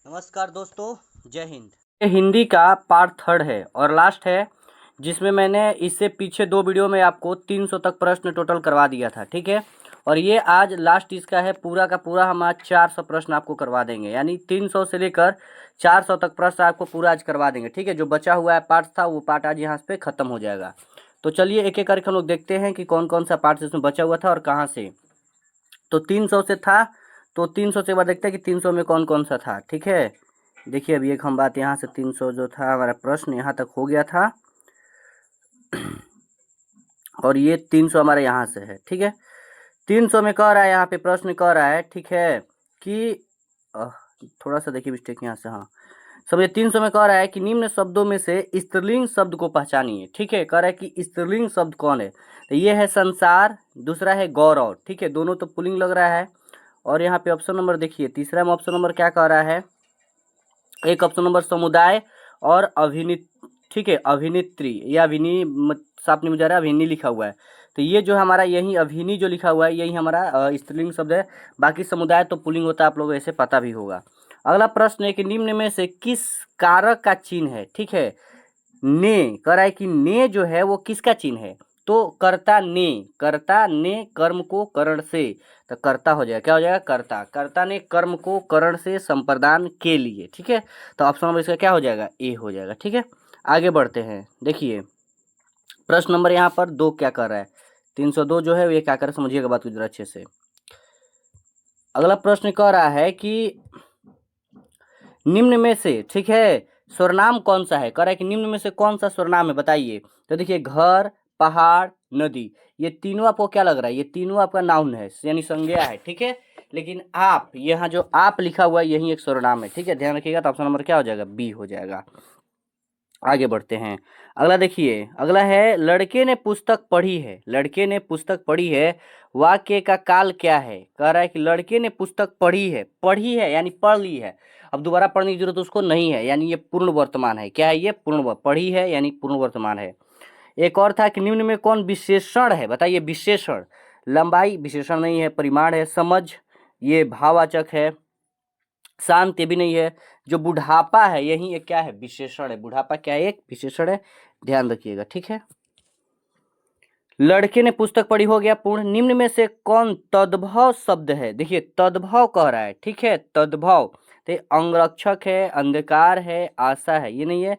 नमस्कार दोस्तों, जय हिंद। ये हिंदी का पार्ट थर्ड है और लास्ट है, जिसमें मैंने इससे पीछे 2 वीडियो में आपको 300 तक प्रश्न टोटल करवा दिया था, ठीक है। और ये आज लास्ट इसका है, पूरा का पूरा हम आज 400 प्रश्न आपको करवा देंगे, यानी 300 से लेकर 400 तक प्रश्न आपको पूरा आज करवा देंगे, ठीक है। जो बचा हुआ है पार्ट था वो पार्ट आज यहाँ पे ख़त्म हो जाएगा। तो चलिए एक एक करके हम लोग देखते हैं कि कौन कौन सा पार्ट इसमें बचा हुआ था और कहाँ से। तो 300 से था, तो 300 से एक बार देखते हैं कि 300 में कौन कौन सा था, ठीक है। देखिए अभी एक हम बात यहाँ से 300 जो था हमारा प्रश्न यहाँ तक हो गया था और ये 300 हमारे यहाँ से है, ठीक है। 300 में कह रहा है, यहाँ पे प्रश्न कह रहा है, ठीक है, कि थोड़ा सा देखिए मिस्टेक यहाँ से, हाँ समझे। 300 में कह रहा है कि निम्न शब्दों में से स्त्रीलिंग शब्द को पहचानिए, ठीक है। कह रहा है कि स्त्रीलिंग शब्द कौन है, तो ये है संसार, दूसरा है गौरव, ठीक है। दोनों तो पुल्लिंग लग रहा है। और यहाँ पे ऑप्शन नंबर देखिए, तीसरा में ऑप्शन नंबर क्या कह रहा है, एक ऑप्शन नंबर समुदाय और अभिनीत, ठीक है, अभिनेत्री या अभिनी साफ नहीं मुझा रहा, अभिनी लिखा हुआ है। तो ये जो हमारा यही अभिनी जो लिखा हुआ है यही हमारा स्त्रीलिंग शब्द है। बाकी समुदाय तो पुल्लिंग होता है, आप लोगों को ऐसे पता भी होगा। अगला प्रश्न है कि निम्न में से किस कारक का चिन्ह है, ठीक है। ने कह रहा है कि ने जो है वो किसका चिन्ह है, तो कर्ता ने कर्म को करण से, तो कर्ता हो जाएगा, क्या हो जाएगा, कर्ता ने कर्म को करण से संप्रदान के लिए, ठीक है। तो ऑप्शन नंबर इसका क्या हो जाएगा, ए हो जाएगा, ठीक है। आगे बढ़ते हैं, देखिए प्रश्न नंबर यहाँ पर 2 क्या कर रहा है, 302 जो है ये क्या कर रहा है, समझिएगा बात को जरा अच्छे से। अगला प्रश्न कह रहा है कि निम्न में से, ठीक है, स्वरनाम कौन सा है। कह रहा है कि निम्न में से कौन सा स्वरनाम है बताइए। तो देखिए घर, पहाड़, नदी, ये तीनों आपको क्या लग रहा है, ये तीनों आपका नाउन है, यानी संज्ञा है, ठीक है। लेकिन आप, यहाँ जो आप लिखा हुआ है यही एक स्वरनाम है, ठीक है, ध्यान रखिएगा। तो ऑप्शन नंबर क्या हो जाएगा, बी हो जाएगा। आगे बढ़ते हैं, अगला देखिए, अगला है लड़के ने पुस्तक पढ़ी है, लड़के ने पुस्तक पढ़ी है, वाक्य का काल क्या है। कह रहा है कि लड़के ने पुस्तक पढ़ी है यानी पढ़ ली है, अब दोबारा पढ़ने की जरूरत उसको नहीं है, यानी ये पूर्ण वर्तमान है। क्या है ये, पढ़ी है यानी पूर्ण वर्तमान है। एक और था कि निम्न में कौन विशेषण है, बताइए विशेषण। लंबाई विशेषण नहीं है, परिमाण है, समझ ये भाववाचक है, शांत ये भी नहीं है, जो बुढ़ापा है यही एक क्या है, विशेषण है। बुढ़ापा क्या है, एक विशेषण है, ध्यान रखिएगा, ठीक है। लड़के ने पुस्तक पढ़ी हो गया पूर्ण। निम्न में से कौन तद्भव शब्द है, देखिए तद्भव कह रहा है, ठीक है, तद्भव तो अंगरक्षक है, अंधकार है, आशा है, ये नहीं है।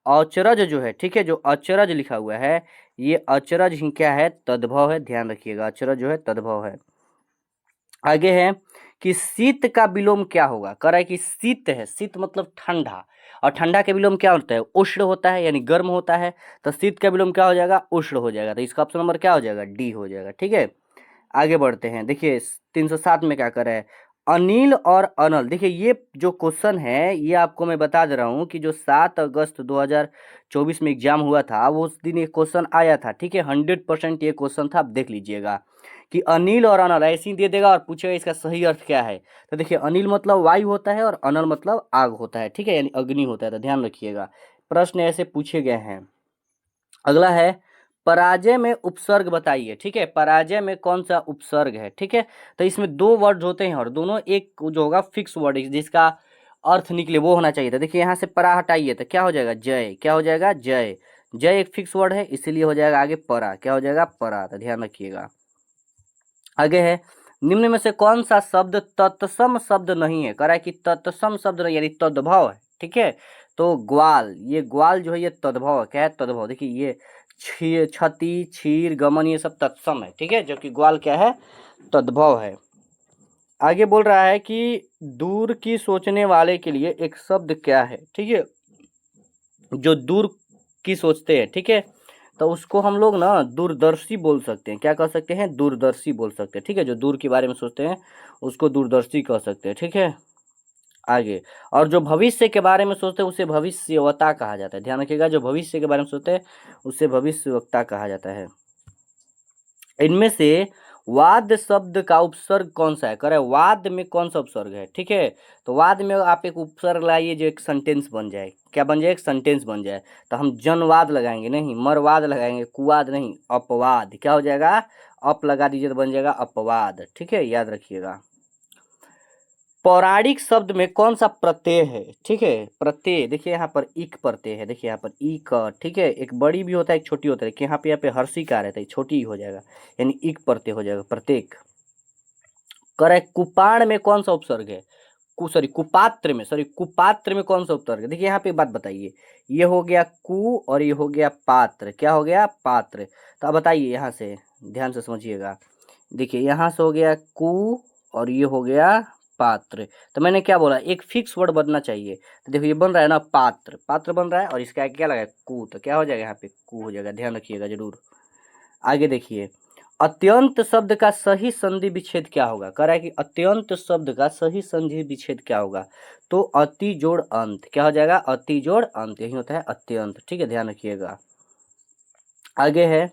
अचरज जो है, ठीक है, जो अचरज लिखा हुआ है ये अचरज ही क्या है, तद्भव है, ध्यान रखिएगा, अचरज जो है तद्भव है। आगे है कि शीत का विलोम क्या होगा। कह रहा है कि शीत है, शीत मतलब ठंडा, और ठंडा के विलोम क्या होता है, उष्ण होता है, यानी गर्म होता है। तो शीत का विलोम क्या हो जाएगा, उष्ण हो जाएगा। तो इसका ऑप्शन नंबर क्या हो जाएगा, डी हो जाएगा, ठीक है। आगे बढ़ते हैं, देखिए 307 में क्या कर रहा है, अनिल और अनल। देखिए ये जो क्वेश्चन है ये आपको मैं बता दे रहा हूँ कि जो 7 अगस्त 2024 में एग्जाम हुआ था वो उस दिन ये क्वेश्चन आया था, ठीक है। 100% ये क्वेश्चन था, आप देख लीजिएगा कि अनिल और अनल ऐसे ही दे देगा और पूछेगा इसका सही अर्थ क्या है। तो देखिए अनिल मतलब वायु होता है और अनल मतलब आग होता है, ठीक है, यानी अग्नि होता है। तो ध्यान रखिएगा, प्रश्न ऐसे पूछे गए हैं। अगला है पराजय में उपसर्ग बताइए, ठीक है, पराजय में कौन सा उपसर्ग है, ठीक है। तो इसमें 2 वर्ड होते हैं और दोनों एक जो होगा फिक्स वर्ड जिसका अर्थ निकले वो होना चाहिए था। देखिए यहाँ से परा हटाइए तो क्या हो जाएगा, जय, क्या हो जाएगा, जय, जय एक फिक्स वर्ड है इसीलिए हो जाएगा आगे परा, क्या हो जाएगा, परा। तो ध्यान रखिएगा। आगे है निम्न में से कौन सा शब्द तत्सम शब्द नहीं है। कह रहा है कि तत्सम शब्द नहीं यानी तद्भव है, ठीक है। तो ग्वाल, ये ग्वाल जो है ये तद्भव है, क्या है, तद्भव। देखिए ये क्षति, क्षीर, गमन ये सब तत्सम है, ठीक है, जबकि ग्वाल क्या है, तद्भव है। आगे बोल रहा है कि दूर की सोचने वाले के लिए एक शब्द क्या है, ठीक है, जो दूर की सोचते हैं, ठीक है। तो उसको हम लोग ना दूरदर्शी बोल सकते हैं, क्या कह सकते हैं, दूरदर्शी बोल सकते हैं, ठीक है। जो दूर के बारे में सोचते हैं उसको दूरदर्शी कह सकते हैं, ठीक है। आगे, और जो भविष्य के बारे में सोचते हैं उसे भविष्यवक्ता कहा जाता है, ध्यान रखिएगा, जो भविष्य के बारे में सोचते हैं उसे भविष्यवक्ता कहा जाता है। इनमें से वाद शब्द का उपसर्ग कौन सा है। कह रहे वाद में कौन सा उपसर्ग है, ठीक है। तो वाद में आप एक उपसर्ग लाइए जो एक सेंटेंस बन जाए, क्या बन जाए, एक सेंटेंस बन जाए। तो हम जनवाद लगाएंगे नहीं, मरवाद लगाएंगे, कुवाद नहीं, अपवाद, क्या हो जाएगा, अप लगा दीजिए तो बन जाएगा अपवाद, ठीक है, याद रखिएगा। पौराणिक शब्द में कौन सा प्रत्यय है? ठीक है, प्रत्यय देखिए यहाँ पर इक प्रत्यय है, देखिए यहाँ पर इक, ठीक है, एक बड़ी भी होता है एक छोटी होता है, कि यहाँ पे हर्षिकार रहता है, छोटी ही हो जाएगा, यानी इक प्रत्यय हो जाएगा, प्रत्येक। करेक्ट। कुपाण में कौन सा उपसर्ग है? कुपात्र में कौन सा उपसर्ग है? देखिए यहाँ पे बात बताइए, ये हो गया कु और ये हो गया पात्र, क्या हो गया? पात्र। तो अब बताइए यहाँ से, ध्यान से समझिएगा, देखिए यहाँ से हो गया कु और ये हो गया पात्र। तो मैंने क्या बोला, एक फिक्स वर्ड बनना चाहिए। तो देखो ये बन रहा है ना, पात्र, पात्र बन रहा है, और इसका क्या लगा है? कु, तो क्या हो जाएगा यहाँ पे? कु हो जाएगा, ध्यान रखिएगा जरूर। आगे देखिए, अत्यंत शब्द का सही संधि विच्छेद क्या होगा? कह रहा है कि अत्यंत शब्द का सही संधि विच्छेद क्या होगा? तो अति जोड़ अंत, क्या हो जाएगा? अति जोड़ अंत, यही होता है अत्यंत, ठीक है, ध्यान रखिएगा। आगे है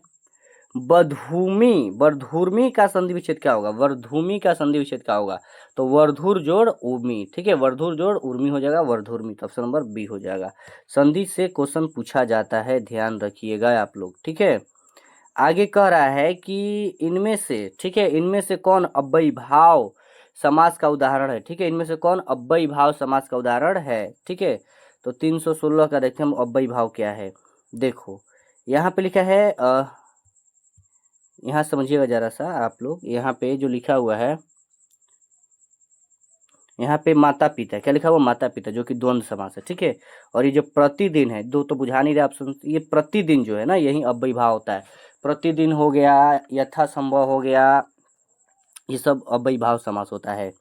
बधूमी, वर्धूर्मी का संधि विच्छेद क्या होगा? वर्धूमी का संधि विच्छेद क्या होगा? तो वर्धुर जोड़ उर्मी, ठीक है, वर्धुर जोड़ उर्मी हो जाएगा, वर्धुर्मी। तो ऑप्शन नंबर बी हो जाएगा। संधि से क्वेश्चन पूछा जाता है, ध्यान रखिएगा आप लोग, ठीक है। आगे कह रहा है कि इनमें से, ठीक है, इनमें से कौन अव्ययी भाव समास का उदाहरण है? ठीक है, इनमें से कौन अव्ययी भाव समास का उदाहरण है? ठीक है, तो 316 का देखते हैं हम, अव्ययी भाव क्या है। देखो यहाँ पे लिखा है, यहाँ समझिएगा जरा सा आप लोग, यहाँ पे जो लिखा हुआ है, यहाँ पे माता पिता, क्या लिखा हुआ? माता पिता, जो कि द्वंद्व समास है, ठीक है। और ये जो प्रतिदिन है, दो तो बुझा नहीं रहे ऑप्शन, ये प्रतिदिन जो है ना, यही अव्ययी भाव होता है। प्रतिदिन हो गया, यथासंभव हो गया, ये सब अव्ययी भाव समास होता है।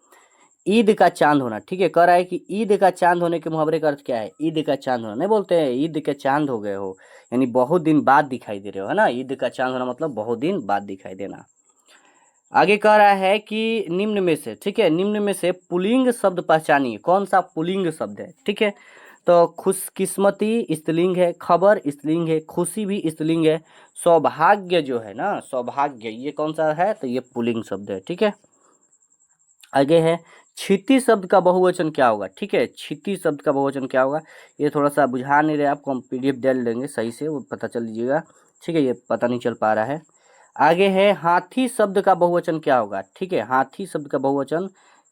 ईद का चांद होना, ठीक है, कह रहा है कि ईद का चांद होने के मुहावरे का अर्थ क्या है? ईद का चांद होना, नहीं बोलते हैं ईद के चांद हो गए हो, यानी बहुत दिन बाद दिखाई दे रहे हो, है ना। ईद का चांद होना मतलब बहुत दिन बाद दिखाई देना। आगे कह रहा है कि निम्न में से, ठीक है, निम्न में से पुल्लिंग शब्द पहचानिए, कौन सा पुल्लिंग शब्द है? ठीक है, तो खुशकिस्मती स्त्रीलिंग है, खबर स्त्रीलिंग है, खुशी भी स्त्रीलिंग है, सौभाग्य जो है ना, सौभाग्य, ये कौन सा है? तो ये पुल्लिंग शब्द है, ठीक है। आगे है क्षिति शब्द का बहुवचन क्या होगा? ठीक है, क्षिति शब्द का बहुवचन क्या होगा? ये थोड़ा सा बुझा नहीं रहे आपको, हम PDF डाल देंगे सही से, वो पता चल लीजिएगा, ठीक है, ये पता नहीं चल पा रहा है। आगे है हाथी शब्द का बहुवचन क्या होगा? ठीक है, हाथी शब्द का बहुवचन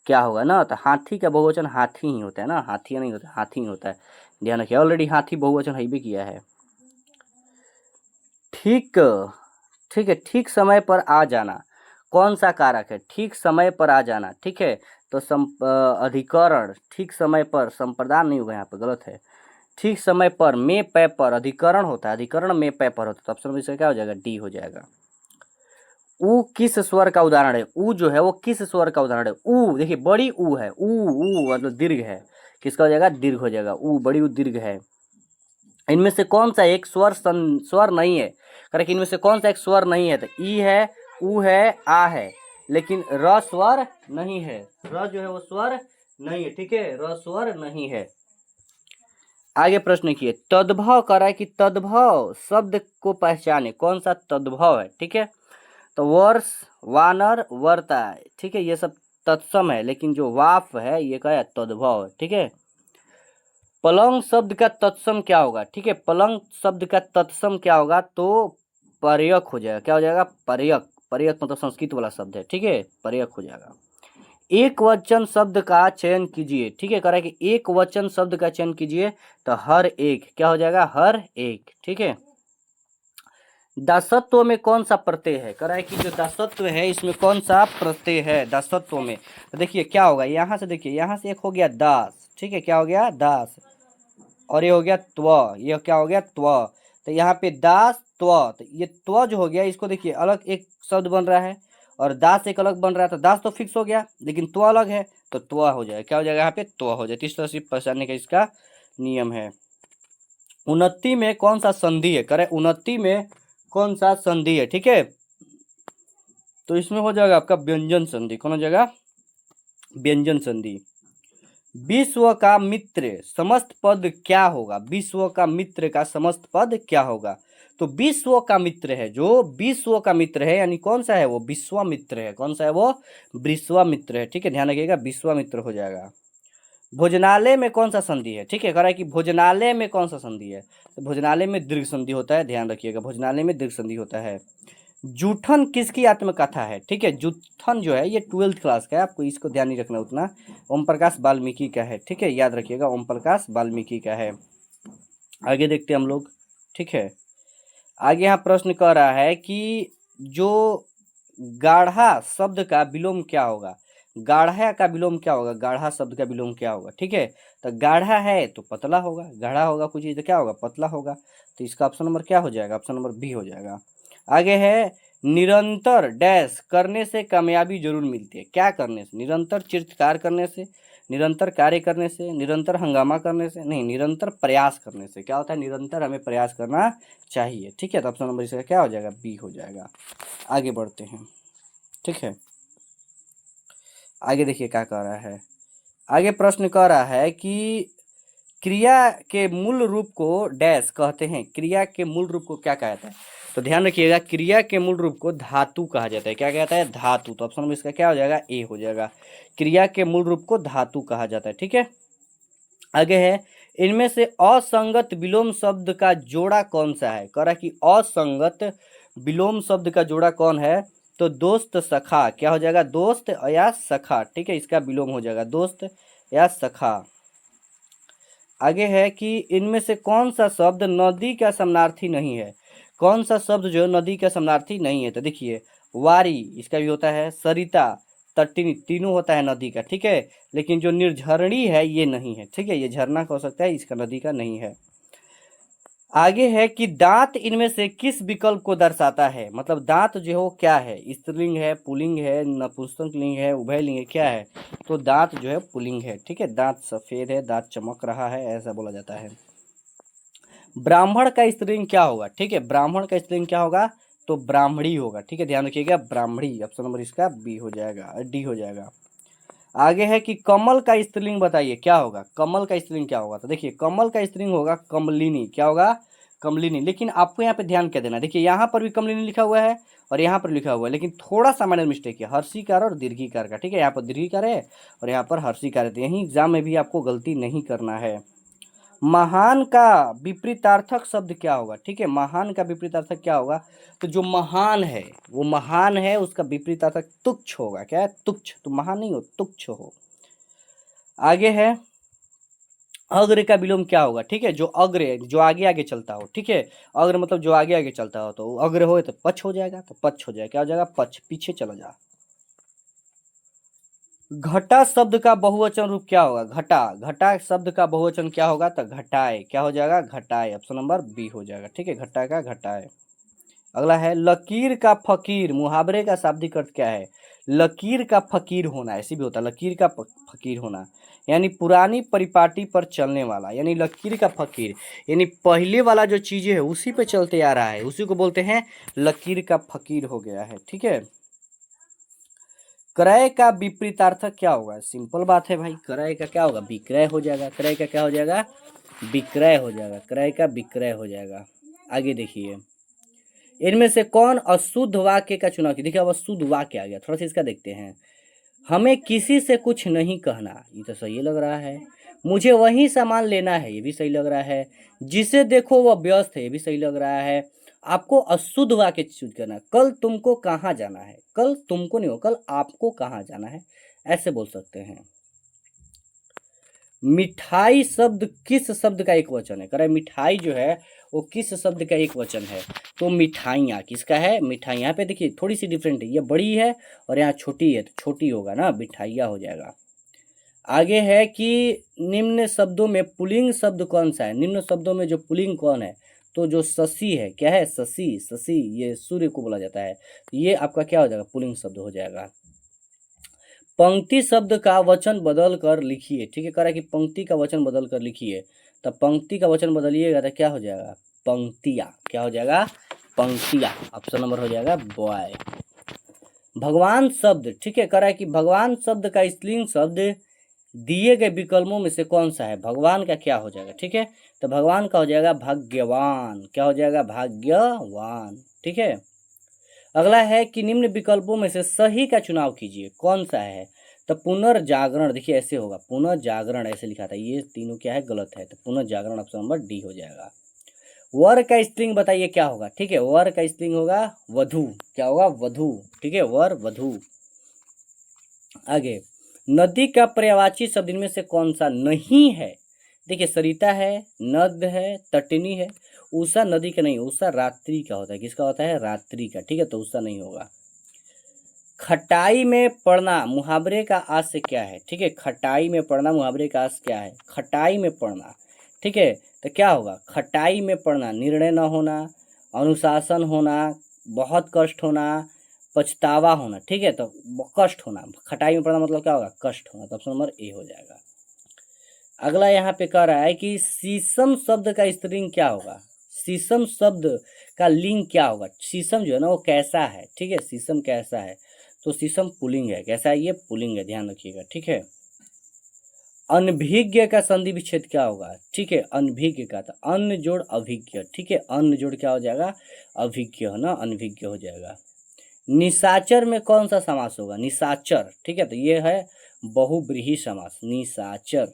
क्या होगा ना, तो हाथी का बहुवचन हाथी ही होता है ना, हाथी नहीं होता, हाथी ही होता है, ध्यान रखिए, ऑलरेडी हाथी बहुवचन है भी किया है। ठीक, ठीक है, ठीक समय पर आ जाना कौन सा कारक है? ठीक समय पर आ जाना, ठीक है, तो अधिकरण, ठीक समय पर, संप्रदान नहीं होगा यहाँ पर, गलत है। ठीक समय पर, में पै पर अधिकरण होता है, अधिकरण में पै पर होता है, तो ऑप्शन इसका क्या हो जाएगा? डी हो जाएगा। ऊ किस स्वर का उदाहरण है? ऊ जो है वो किस स्वर का उदाहरण है? ऊ देखिए, बड़ी ऊ है, ऊ मतलब दीर्घ है, किसका हो जाएगा? दीर्घ हो जाएगा, ऊ, बड़ी ऊ दीर्घ है। इनमें से कौन सा एक स्वर नहीं है? करेक्ट, इनमें से कौन सा एक स्वर नहीं है? तो ई है, ऊ है, आ है, लेकिन र स्वर नहीं है, र जो है वो स्वर नहीं है, ठीक है, र स्वर नहीं है। आगे प्रश्न किए, तद्भव कह रहा है कि तद्भव शब्द को पहचाने, कौन सा तद्भव है? ठीक है, तो वर्ष, वानर, वर्ता, ठीक है, ये सब तत्सम है, लेकिन जो वाफ है ये क्या है? तद्भव है, ठीक है। पलंग शब्द का तत्सम क्या होगा? ठीक है, पलंग शब्द का तत्सम क्या होगा? तो पर्यक हो जाएगा, क्या हो जाएगा? पर्यक, पर्यक मतलब संस्कृत वाला शब्द है, ठीक है, पर्यक हो जाएगा। एक वचन शब्द का चयन कीजिए, ठीक है, कह रहा है कि एक वचन शब्द का चयन कीजिए, तो हर एक, क्या हो जाएगा? हर एक, ठीक है। दासत्व में कौन सा प्रत्यय है? कह रहा है कि जो दासत्व है इसमें कौन सा प्रत्यय है दासत्व में? तो देखिए क्या होगा, यहाँ से देखिए, यहाँ से एक हो गया दास, ठीक है, क्या हो गया? दास, और ये हो गया त्व, ये क्या हो गया? त्व, तो यहाँ पे दास त्व, तो ये त्व जो हो गया, इसको देखिए अलग एक शब्द बन रहा है, और दास एक अलग बन रहा है, तो दास तो फिक्स हो गया, लेकिन त्व अलग है, तो त्व हो जाएगा, क्या हो जाएगा? यहाँ पे त्व हो जाए। इस तरह से पहचानने का इसका नियम है। उन्नति में कौन सा संधि है? करे उन्नति में कौन सा संधि है? ठीक है, तो इसमें हो जाएगा आपका व्यंजन संधि। कौन हो जाएगा? व्यंजन संधि। विश्व का मित्र समस्त पद क्या होगा? विश्व का मित्र का समस्त पद क्या होगा? तो विश्व का मित्र है, जो विश्व का मित्र है, यानी कौन सा है वो? विश्वामित्र है। कौन सा है वो? विश्वामित्र है, ठीक है, ध्यान रखिएगा, विश्वामित्र हो जाएगा। भोजनालय में कौन सा संधि है? ठीक है, कह रहा है कि भोजनालय में कौन सा संधि है? तो भोजनालय में दीर्घ संधि होता है, ध्यान रखिएगा, भोजनालय में दीर्घ संधि होता है। जूठन किसकी आत्मकथा है? ठीक है, जूठन जो है ये 12th क्लास का है, आपको इसको ध्यान नहीं रखना उतना। ओम प्रकाश वाल्मीकि का है, ठीक है, याद रखिएगा, ओम प्रकाश वाल्मीकि का है। आगे देखते हैं हम लोग। ठीक है, आगे यहाँ प्रश्न कह रहा है कि जो गाढ़ा शब्द का विलोम क्या होगा? गाढ़ा का विलोम क्या होगा? गाढ़ा शब्द का विलोम क्या होगा? ठीक है, तो गाढ़ा है तो पतला होगा, गाढ़ा होगा कुछ चीज तो क्या होगा? पतला होगा। तो इसका ऑप्शन नंबर क्या हो जाएगा? ऑप्शन नंबर बी हो जाएगा। आगे है, निरंतर डैश करने से कामयाबी जरूर मिलती है। क्या करने से? निरंतर चित्रकार करने से, निरंतर कार्य करने से, निरंतर हंगामा करने से, नहीं, निरंतर प्रयास करने से। क्या होता है? निरंतर हमें प्रयास करना चाहिए। ठीक है, तो ऑप्शन नंबर इसका क्या हो जाएगा? बी हो जाएगा। आगे बढ़ते हैं। ठीक है, आगे देखिए क्या कह रहा है। आगे प्रश्न कह रहा है कि क्रिया के मूल रूप को डैश कहते हैं। क्रिया के मूल रूप को क्या कहता है? तो ध्यान रखिएगा, क्रिया के मूल रूप को धातु कहा जाता है। क्या कहता है? धातु। तो ऑप्शन में इसका क्या हो जाएगा? ए हो जाएगा। क्रिया के मूल रूप को धातु कहा जाता है। ठीक है, आगे है, इनमें से असंगत विलोम शब्द का जोड़ा कौन सा है? कह रहा है कि असंगत विलोम शब्द का जोड़ा कौन है? तो दोस्त सखा। क्या हो जाएगा? दोस्त या सखा। ठीक है, इसका विलोम हो जाएगा दोस्त या सखा। आगे है कि इनमें से कौन सा शब्द नदी का समानार्थी नहीं है? कौन सा शब्द जो नदी का समानार्थी नहीं है? तो देखिए, वारी इसका भी होता है, सरिता, तटिनी, तीनों होता है नदी का। ठीक है, लेकिन जो निर्झरणी है ये नहीं है। ठीक है, ये झरना का हो सकता है, इसका नदी का नहीं है। आगे है कि दांत इनमें से किस विकल्प को दर्शाता है? मतलब दांत जो हो क्या है? स्त्रीलिंग है, पुल्लिंग है, नपुंसकलिंग है, उभयलिंग है, क्या है? तो दांत जो है पुल्लिंग है। ठीक है, दांत सफेद है, दांत चमक रहा है, ऐसा बोला जाता है। ब्राह्मण का स्त्रीलिंग क्या होगा? ठीक है, ब्राह्मण का स्त्रीलिंग क्या होगा? तो ब्राह्मणी होगा। ठीक है, ध्यान रखिएगा, ब्राह्मणी। ऑप्शन नंबर इसका बी हो जाएगा, डी हो जाएगा। आगे है कि कमल का स्त्रीलिंग बताइए क्या होगा? कमल का स्त्रीलिंग क्या होगा? तो देखिए, कमल का स्त्रीलिंग होगा कमलिनी। क्या होगा? कमलिनी। लेकिन आपको यहाँ पे ध्यान क्या देना, देखिए यहाँ पर भी कमलिनी लिखा हुआ है और यहाँ पर लिखा हुआ है, लेकिन थोड़ा सा माइनर मिस्टेक है, हर्षिकार और दीर्घिकार का। ठीक है, यहाँ पर दीर्घिकार है और यहाँ पर हर्षिकार है, तो यही एग्जाम में भी आपको गलती नहीं करना है। महान का विपरीतार्थक शब्द क्या होगा? ठीक है, महान का विपरीतार्थक क्या होगा? तो जो महान है वो महान है, उसका विपरीतार्थक तुच्छ होगा। क्या है? तुच्छ। तो महान नहीं हो, तुच्छ हो। आगे है, अग्र का विलोम क्या होगा? ठीक है, जो अग्र है, जो आगे आगे चलता हो। ठीक है, अग्र मतलब जो आगे आगे चलता हो, तो अग्र हो तो पछ हो जाएगा, तो पछ हो जाएगा। क्या हो जाएगा? पछ, पीछे चला जा। घटा शब्द का बहुवचन रूप क्या होगा? घटा। घटा शब्द का बहुवचन क्या होगा? तो घटाए। क्या हो जाएगा? घटाए। ऑप्शन नंबर बी हो जाएगा। ठीक है, घटा का घटाए। अगला है, लकीर का फकीर, मुहावरे का शाब्दिक अर्थ क्या है? लकीर का फकीर होना, ऐसी भी होता है, लकीर का फकीर होना, यानी पुरानी परिपाटी पर चलने वाला, यानी लकीर का फकीर, यानी पहले वाला जो चीजें है उसी पे चलते आ रहा है, उसी को बोलते हैं लकीर का फकीर हो गया है। ठीक है, क्रय का विपरीतार्थक क्या होगा? सिंपल बात है भाई, क्रय का क्या होगा? विक्रय हो जाएगा। क्रय का क्या हो जाएगा? विक्रय हो जाएगा। क्रय का विक्रय हो जाएगा। आगे देखिए, इनमें से कौन अशुद्ध वाक्य का चुनाव किया? देखिए, अब अशुद्ध वाक्य आ गया, थोड़ा सा इसका देखते हैं। हमें किसी से कुछ नहीं कहना, ये तो सही लग रहा है। मुझे वही सामान लेना है, ये भी सही लग रहा है। जिसे देखो वह व्यस्त है, ये भी सही लग रहा है। आपको अशुद्ध वाक्य चूज करना है। कल तुमको कहाँ जाना है? कल तुमको नहीं हो, कल आपको कहाँ जाना है, ऐसे बोल सकते हैं। मिठाई शब्द किस शब्द का एक वचन है? कह रहा है मिठाई जो है वो किस शब्द का एक वचन है? तो मिठाइयाँ किसका है? मिठाई। यहाँ पे देखिए थोड़ी सी डिफरेंट है, ये बड़ी है और यहाँ छोटी है, तो छोटी होगा ना, मिठाइयाँ हो जाएगा। आगे है कि निम्न शब्दों में पुल्लिंग शब्द कौन सा है? निम्न शब्दों में जो पुल्लिंग कौन है? तो जो शशि है। क्या है? शशि। शशि ये सूर्य को बोला जाता है, ये आपका क्या हो जाएगा? पुल्लिंग शब्द हो जाएगा। पंक्ति शब्द का वचन बदल कर लिखिए। ठीक है, कह रहा है कि पंक्ति का वचन बदल कर लिखिए, तो पंक्ति का वचन बदलिएगा तो क्या हो जाएगा? पंक्तियाँ। क्या हो जाएगा? पंक्तियाँ। ऑप्शन नंबर हो जाएगा बॉय। भगवान शब्द, ठीक है, कह रहा है कि भगवान शब्द का स्त्रीलिंग शब्द दिए गए विकल्पों में से कौन सा है? भगवान का क्या हो जाएगा? ठीक है, तो भगवान का हो जाएगा भाग्यवान। क्या हो जाएगा? भाग्यवान। ठीक है, अगला है कि निम्न विकल्पों में से सही का चुनाव कीजिए, कौन सा है? तो पुनर्जागरण, देखिए ऐसे होगा, पुनर्जागरण ऐसे लिखा था, ये तीनों क्या है? गलत है, तो पुनर्जागरण ऑप्शन नंबर डी हो जाएगा। वर का स्त्रीलिंग बताइए क्या होगा, ठीक है, वर का स्त्रीलिंग होगा वधू, क्या होगा, वधू, ठीक है, वर वधू। आगे, नदी का पर्यायवाची शब्द इनमें से कौन सा नहीं है? देखिए, सरिता है, नद है, तटनी है। उषा नदी का नहीं, उषा रात्रि का होता है, किसका होता है, रात्रि का, ठीक है, तो उषा नहीं होगा। खटाई में पड़ना मुहावरे का आशय क्या है, ठीक है, खटाई में पड़ना मुहावरे का आशय क्या है, खटाई में पड़ना, ठीक है, तो क्या होगा, खटाई में पड़ना, निर्णय न होना, अनुशासन होना, बहुत कष्ट होना, पछतावा होना, ठीक है, तो कष्ट होना, खटाई में पड़ना मतलब क्या होगा, कष्ट होना, तो ऑप्शन नंबर ए हो जाएगा। अगला यहाँ पे कह रहा है कि शीशम शब्द का स्त्रीलिंग क्या होगा, शीशम शब्द का लिंग क्या होगा, शीशम जो है ना वो कैसा है, ठीक है, शीशम कैसा है, तो शीशम पुल्लिंग है, कैसा है, ये पुल्लिंग है, ध्यान रखिएगा, ठीक है। अनभिज्ञ का संधि विच्छेद क्या होगा, ठीक है, अनभिज्ञ का, तो अन्न जोड़ अभिज्ञ, ठीक है, अन्न जोड़ क्या हो जाएगा, अभिज्ञ है ना, अनभिज्ञ हो जाएगा। निशाचर में कौन सा समास होगा, निशाचर, ठीक है, तो ये है बहुव्रीहि समास, निशाचर।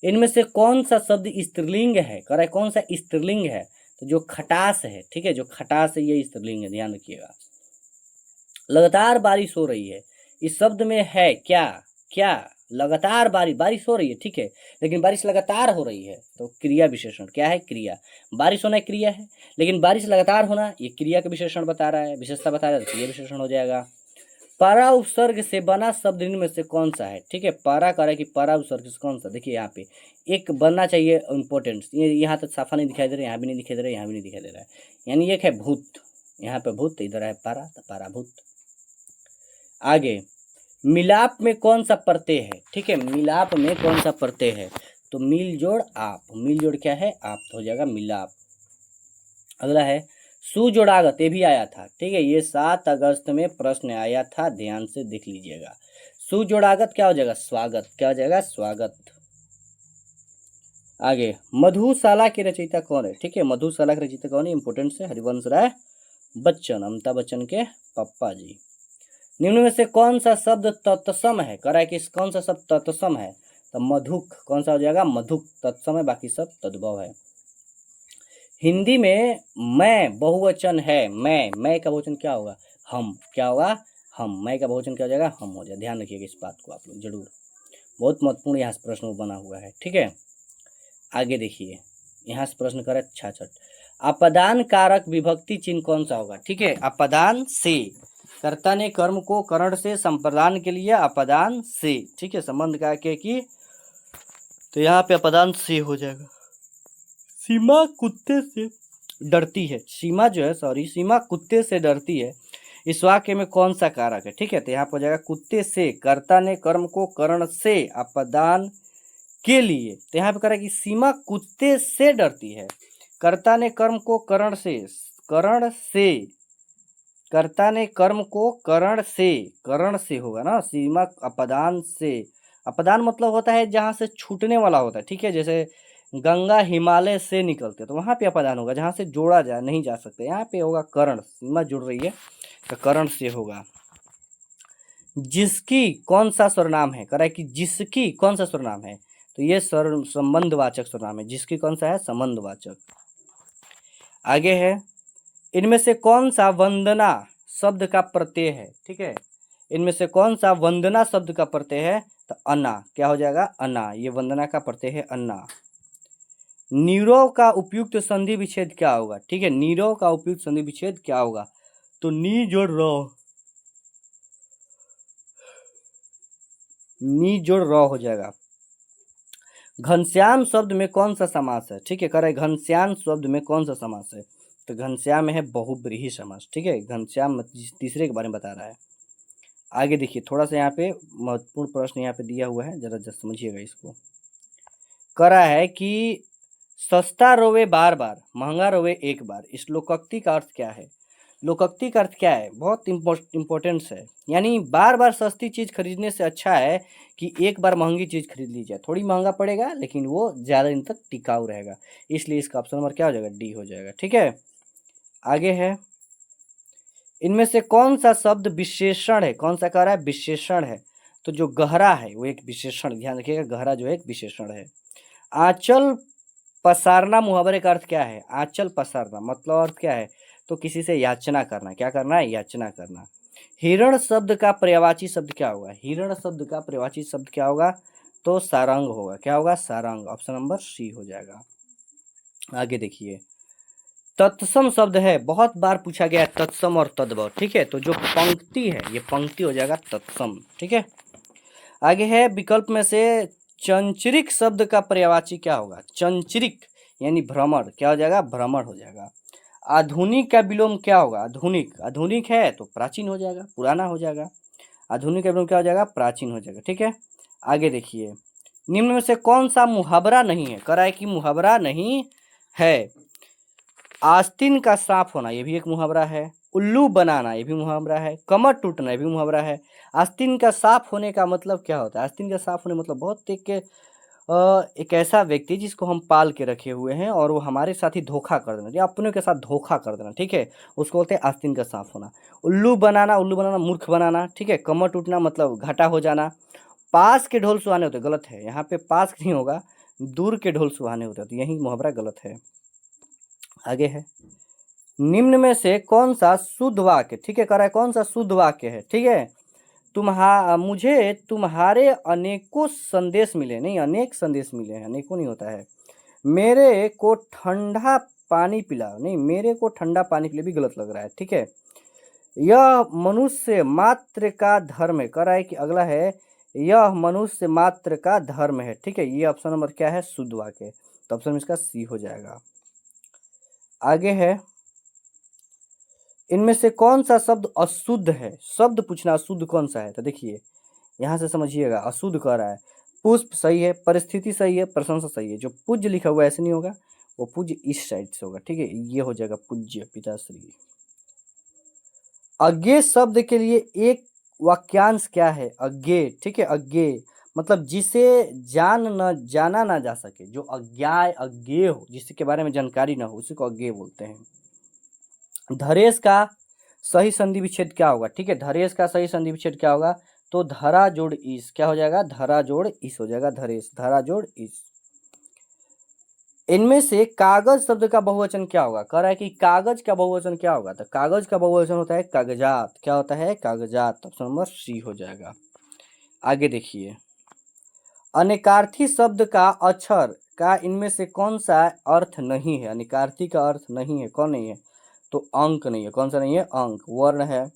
इनमें से कौन सा शब्द स्त्रीलिंग है, कह रहा है कौन सा स्त्रीलिंग है, तो जो खटास है, ठीक है, जो खटास है ये स्त्रीलिंग है, ध्यान रखिएगा। लगातार बारिश हो रही है, इस शब्द में है क्या, क्या, लगातार बारिश हो रही है, ठीक है, लेकिन बारिश लगातार हो रही है, तो क्रिया विशेषण क्या है, क्रिया, बारिश होना क्रिया है, लेकिन बारिश लगातार होना ये क्रिया का विशेषण बता रहा है, विशेषता बता रहा है, तो क्रिया विशेषण हो जाएगा। पारा उपसर्ग से बना शब्द इनमें से कौन सा है, ठीक है, पारा कह रहा है कि पारा उपसर्ग से कौन सा, देखिए यहाँ पे एक बनना चाहिए इंपॉर्टेंट, ये यहाँ तक साफा नहीं दिखाई दे रहा है, यहाँ भी नहीं दिखाई दे रहा है, यहाँ भी नहीं दिखाई दे रहा है, यानी एक है भूत, यहाँ पे भूत, इधर है पारा, तो पारा भूत। आगे, मिलाप में कौन सा प्रत्यय है, ठीक है, मिलाप में कौन सा प्रत्यय है, तो मिल जोड़ आप, मिल जोड़ क्या है, आप, तो हो जाएगा मिलाप। अगला है सुजोड़ागत, ये भी आया था, ठीक है, ये 7 अगस्त में प्रश्न आया था, ध्यान से देख लीजिएगा। सुजोड़ागत क्या हो जाएगा, स्वागत, क्या हो जाएगा, स्वागत। आगे, मधुशाला के रचयिता कौन है, ठीक है, मधुशाला के रचयिता कौन है, इंपोर्टेंट से हरिवंश राय बच्चन, अमिताभ बच्चन के पप्पा जी। निम्न में से कौन सा शब्द तत्सम है, कह रहा है कि कौन सा शब्द तत्सम है, तो मधुक, कौन सा हो जाएगा, मधुक तत्सम है, बाकी सब तद्भव है। हिंदी में मैं बहुवचन है, मैं का बहुवचन क्या होगा, हम, क्या होगा, हम, मैं का बहुवचन क्या हो जाएगा, हम हो जाए, ध्यान रखिएगा इस बात को आप लोग जरूर, बहुत महत्वपूर्ण यहाँ से प्रश्न बना हुआ है, ठीक है। आगे देखिए, यहाँ से प्रश्न करे 66, अपदान कारक विभक्ति चिन्ह कौन सा होगा, ठीक है, अपदान से, कर्ता ने कर्म को करण से संप्रदान के लिए अपदान से, ठीक है, संबंध का के की, तो यहाँ पे अपदान से हो जाएगा। सीमा कुत्ते से डरती है, सीमा जो है, सॉरी, सीमा कुत्ते से डरती है, इस वाक्य में कौन सा कारक है, ठीक है, तो यहाँ पर हो जाएगा कुत्ते से, कर्ता ने कर्म को करण से अपदान के लिए, तो यहाँ पे कह रहा है कि सीमा कुत्ते से डरती है, कर्ता ने कर्म को करण से, करण से, कर्ता ने कर्म को करण से होगा ना, सीमा अपदान से, अपदान मतलब होता है जहाँ से छूटने वाला होता है, ठीक है, जैसे गंगा हिमालय से निकलते तो वहाँ पे अपदान होगा, जहाँ से जोड़ा जा नहीं जा सकता, यहाँ पे होगा करण, सीमा जुड़ रही है तो करण से होगा। जिसकी कौन सा सर्वनाम है, कह रहा है कि जिसकी कौन सा सर्वनाम है, तो ये संबंधवाचक सर्वनाम है, जिसकी कौन सा है, संबंधवाचक। आगे है, इनमें से कौन सा वंदना शब्द का प्रत्यय है, ठीक है, इनमें से कौन सा वंदना शब्द का प्रत्यय है, तो अन्ना, क्या हो जाएगा, अन्ना, ये वंदना का प्रत्यय है, अन्ना। नीरो का उपयुक्त संधि विच्छेद क्या होगा, ठीक है, नीरो का उपयुक्त संधि विच्छेद क्या होगा, तो नी जोड़ रो, नी जोड़ रो हो जाएगा। घनश्याम शब्द में कौन सा समास है, ठीक है, कह रहे घनश्याम शब्द में कौन सा समास है, तो घनश्याम है बहुव्रीहि समास, ठीक है, घनश्याम तीसरे के बारे में बता रहा है। आगे देखिए, थोड़ा सा यहाँ पे महत्वपूर्ण प्रश्न यहाँ पे दिया हुआ है, जरा समझिएगा इसको। कह रहा है कि सस्ता रोवे बार बार, महंगा रोवे एक बार, इस लोकोक्ति का अर्थ क्या है, लोकोक्ति का अर्थ क्या है, बहुत इंपॉर्टेंस है, यानी बार बार सस्ती चीज़ खरीदने से अच्छा है कि एक बार महंगी चीज़ खरीद ली जाए, थोड़ी महंगा पड़ेगा लेकिन वो ज़्यादा दिन तक टिकाऊ रहेगा, इसलिए इसका ऑप्शन नंबर क्या हो जाएगा, डी हो जाएगा, ठीक है। आगे है, इनमें से कौन सा शब्द विशेषण है, कौन सा कह रहा है, विशेषण है, तो जो गहरा है वो एक विशेषण, ध्यान रखिएगा, गहरा जो है एक विशेषण है। आंचल पसारना मुहावरे का अर्थ क्या है? आंचल पसारना मतलब अर्थ क्या है? तो किसी से याचना करना। क्या करना है? याचना करना। हिरण शब्द का पर्यायवाची शब्द क्या होगा? हिरण शब्द का पर्यायवाची शब्द क्या होगा? तो सारंग होगा। क्या होगा? सारंग। ऑप्शन नंबर सी हो जाएगा। आगे देखिए, तत्सम शब्द है, बहुत बार पूछा गया है तत्सम और तद्भव। ठीक है, तो जो पंक्ति है ये पंक्ति हो जाएगा तत्सम। ठीक है, आगे है विकल्प में से चंचरिक शब्द का पर्यायवाची क्या होगा? चंचरिक यानी भ्रमर। क्या हो जाएगा? भ्रमर हो जाएगा। आधुनिक का विलोम क्या होगा? आधुनिक, आधुनिक है तो प्राचीन हो जाएगा, पुराना हो जाएगा। आधुनिक का विलोम क्या हो जाएगा? प्राचीन हो जाएगा। ठीक है, आगे देखिए, निम्न में से कौन सा मुहावरा नहीं है? कह रहा है कि मुहावरा नहीं है। आस्तीन का साफ होना ये भी एक मुहावरा है। उल्लू बनाना ये भी मुहावरा है। कमर टूटना ये भी मुहावरा है। आस्तीन का साफ होने का मतलब क्या होता है? आस्तीन का साफ होने मतलब बहुत एक ऐसा व्यक्ति जिसको हम पाल के रखे हुए हैं और वो हमारे साथ ही धोखा कर देना या अपनों के साथ धोखा कर देना। ठीक है, उसको बोलते हैं आस्तीन का साफ होना। उल्लू बनाना, उल्लू बनाना मूर्ख बनाना। ठीक है, कमर टूटना मतलब घाटा हो जाना। पास के ढोल सुहाने होते, गलत है, यहाँ पे पास नहीं होगा, दूर के ढोल सुहाने होते, तो यही मुहावरा गलत है। आगे है, निम्न में से कौन सा शुद्ध वाक्य, ठीक है, कह रहा है कौन सा शुद्ध वाक्य है? ठीक है, मुझे तुम्हारे अनेकों संदेश मिले, नहीं अनेक संदेश मिले हैं, अनेकों नहीं होता है। मेरे को ठंडा पानी पिला, नहीं मेरे को ठंडा पानी पिला भी गलत लग रहा है। ठीक है, यह मनुष्य मात्र का धर्म है, कह रहा है कि अगला है यह मनुष्य मात्र का धर्म है। ठीक है, ये ऑप्शन नंबर क्या है? शुद्ध वाक्य, तो ऑप्शन इसका सी हो जाएगा। आगे है, इनमें से कौन सा शब्द अशुद्ध है? शब्द पूछना अशुद्ध कौन सा है, तो देखिए यहां से समझिएगा, अशुद्ध कह रहा है। पुष्प सही है, परिस्थिति सही है, प्रशंसा सही है। जो पूज्य लिखा हुआ है ऐसे नहीं होगा, वो पूज्य इस साइड से होगा। ठीक है, ये हो जाएगा पूज्य पिताश्री। अज्ञेय शब्द के लिए एक वाक्यांश क्या है? अज्ञेय, ठीक है, अज्ञेय मतलब जिसे जाना ना जा सके, जो अज्ञेय हो, जिसके बारे में जानकारी ना हो, उसी को अज्ञेय बोलते हैं। धरेश का सही संधि विच्छेद क्या होगा? ठीक है, धरेश का सही संधि विच्छेद क्या होगा? तो धरा जोड़ इस, क्या हो जाएगा? धरा जोड़ इस हो जाएगा, धरेश, धरा जोड़ इस। इनमें से कागज शब्द का बहुवचन क्या होगा? कह रहा है कि कागज का बहुवचन क्या होगा? तो कागज का बहुवचन होता है कागजात। क्या होता है? कागजात। ऑप्शन नंबर सी हो जाएगा। आगे देखिए, अनेकार्थी शब्द का अक्षर का इनमें से कौन सा अर्थ नहीं है? अनेकार्थी का अर्थ नहीं है, कौन नहीं है? तो अंक नहीं है। कौन सा नहीं है? अंक। वर्ण है,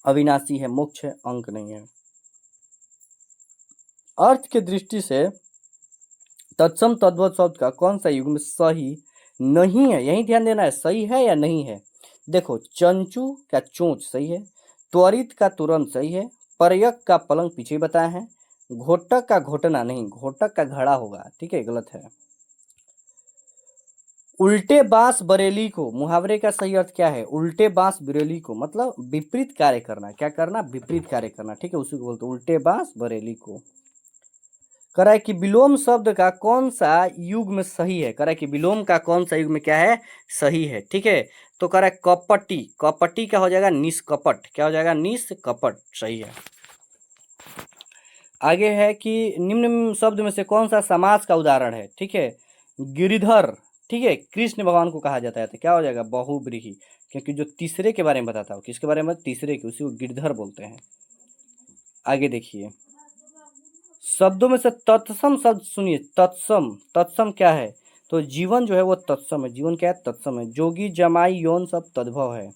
अविनाशी है, मोक्ष है, अंक नहीं है। अर्थ की दृष्टि से तत्सम तद्भव शब्द का कौन सा युग्म सही नहीं है? यही ध्यान देना है, सही है या नहीं है। देखो, चंचू का चोंच सही है, त्वरित का तुरंत सही है, परयक का पलंग पीछे बताया है, घोटक का घोटना नहीं, घोटक का घड़ा होगा। ठीक है, गलत है। उल्टे बांस बरेली को, मुहावरे का सही अर्थ क्या है? उल्टे बांस बरेली को मतलब विपरीत कार्य करना। क्या करना? विपरीत कार्य करना। ठीक है, उसी को बोलते उल्टे बांस बरेली को। कह रहा है कि विलोम शब्द का कौन सा युग्म सही है? कह रहा है कि विलोम का कौन सा युग्म क्या है? सही है। ठीक है, तो कह रहा है कपटी, कपटी क्या हो जाएगा? निष्कपट। क्या हो जाएगा? निष्कपट, सही है। आगे है कि निम्न शब्द में से कौन सा समास का उदाहरण है? ठीक है, गिरिधर, ठीक है, कृष्ण भगवान को कहा जाता है, तो क्या हो जाएगा? बहुव्रीहि, क्योंकि जो तीसरे के बारे में बताता हो, किसके बारे में? तीसरे के, उसी को गिरधर बोलते हैं। आगे देखिए, शब्दों में से तत्सम शब्द सुनिए। तत्सम, तत्सम क्या है? तो जीवन जो है वो तत्सम है। जीवन क्या है? तत्सम है। जोगी जमाई यौन सब तद्भव है।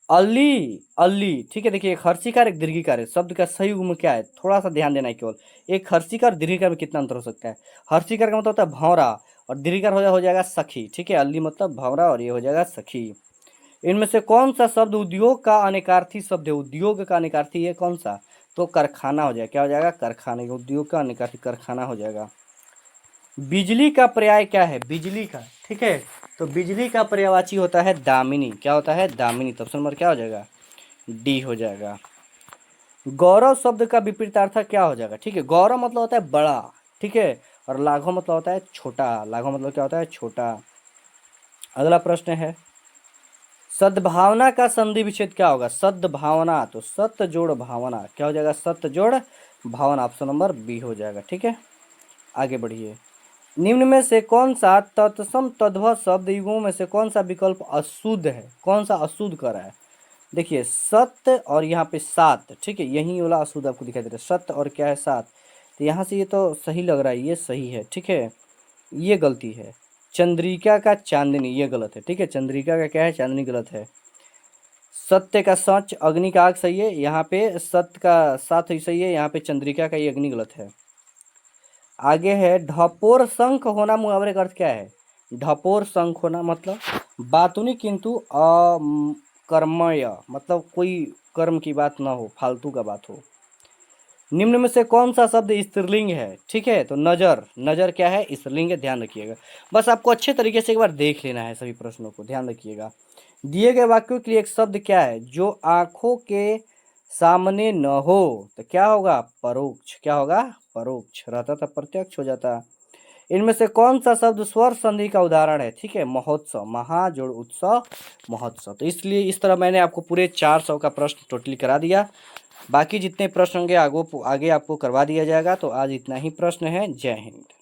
अली, अली, ठीक है, देखिए एक हर्षिकार एक दीर्घिकार है, शब्द का सही युग्म क्या है? थोड़ा सा ध्यान देना है केवल। एक हर्षिकार दीर्घिकार में कितना अंतर हो सकता है? हर्षिकार का मतलब होता है भौरा और दीर्घिकार हो जाएगा सखी। ठीक है, अली मतलब भौरा और ये हो जाएगा सखी। इनमें से कौन सा शब्द उद्योग का अनेकार्थी शब्द है? उद्योग का अनेकार्थी है कौन सा? तो कारखाना हो जाएगा। क्या हो जाएगा? कारखाने। उद्योग का अनेकार्थी कारखाना हो जाएगा। बिजली का पर्याय क्या है? बिजली का, ठीक है, तो बिजली का पर्यायवाची होता है दामिनी। क्या होता है? दामिनी। तो ऑप्शन नंबर क्या हो जाएगा? डी हो जाएगा। गौरव शब्द का विपरीतार्थ क्या हो जाएगा? ठीक है, गौरव मतलब होता है बड़ा, ठीक है, और लाघव मतलब होता है छोटा। लाघव मतलब क्या होता है? छोटा। अगला प्रश्न है, सद्भावना का संधि विच्छेद क्या होगा? सद्भावना, तो सत्य जोड़ भावना। क्या हो जाएगा? सत्य जोड़ भावना। ऑप्शन नंबर बी हो जाएगा। ठीक है, आगे बढ़िए। निम्न में से कौन सा तत्सम तद्भव शब्द युगों में से कौन सा विकल्प अशुद्ध है, कौन सा अशुद्ध कर रहा है? देखिए सत्य और यहाँ पे सात, ठीक है, यही वाला अशुद्ध आपको दिखाई दे रहा है, सत्य और क्या है सात। तो यहाँ से ये तो सही लग रहा है, ये सही है, ठीक है, ये गलती है। चंद्रिका का चांदनी, ये गलत है, ठीक है, चंद्रिका का क्या है, चांदनी, गलत है। सत्य का सच, अग्नि का आग सही है, यहाँ पे सत्य का साथ ही सही है, यहाँ पे चंद्रिका का ये अग्नि गलत है। आगे है ढपोर शंख होना, मुहावरे का अर्थ क्या है? ढपोर शंख होना मतलब बातुनी किंतु अकर्मण्य, मतलब कोई कर्म की बात ना हो, फालतू का बात हो। निम्न में से कौन सा शब्द स्त्रीलिंग है? ठीक है, तो नजर, नजर क्या है, स्त्रीलिंग है, ध्यान रखिएगा। बस आपको अच्छे तरीके से एक बार देख लेना है सभी प्रश्नों को, ध्यान रखिएगा। दिए गए वाक्यों के लिए एक शब्द क्या है जो आंखों के सामने न हो? तो क्या होगा, परोक्ष, क्या होगा, परोक्ष, रहता था प्रत्यक्ष हो जाता। इनमें से कौन सा शब्द स्वर संधि का उदाहरण है? ठीक है, महोत्सव, महा जोड़ उत्सव, महोत्सव। तो इसलिए इस तरह मैंने आपको पूरे 400 का प्रश्न टोटली करा दिया। बाकी जितने प्रश्न होंगे आगे आपको करवा दिया जाएगा। तो आज इतना ही प्रश्न है। जय हिंद।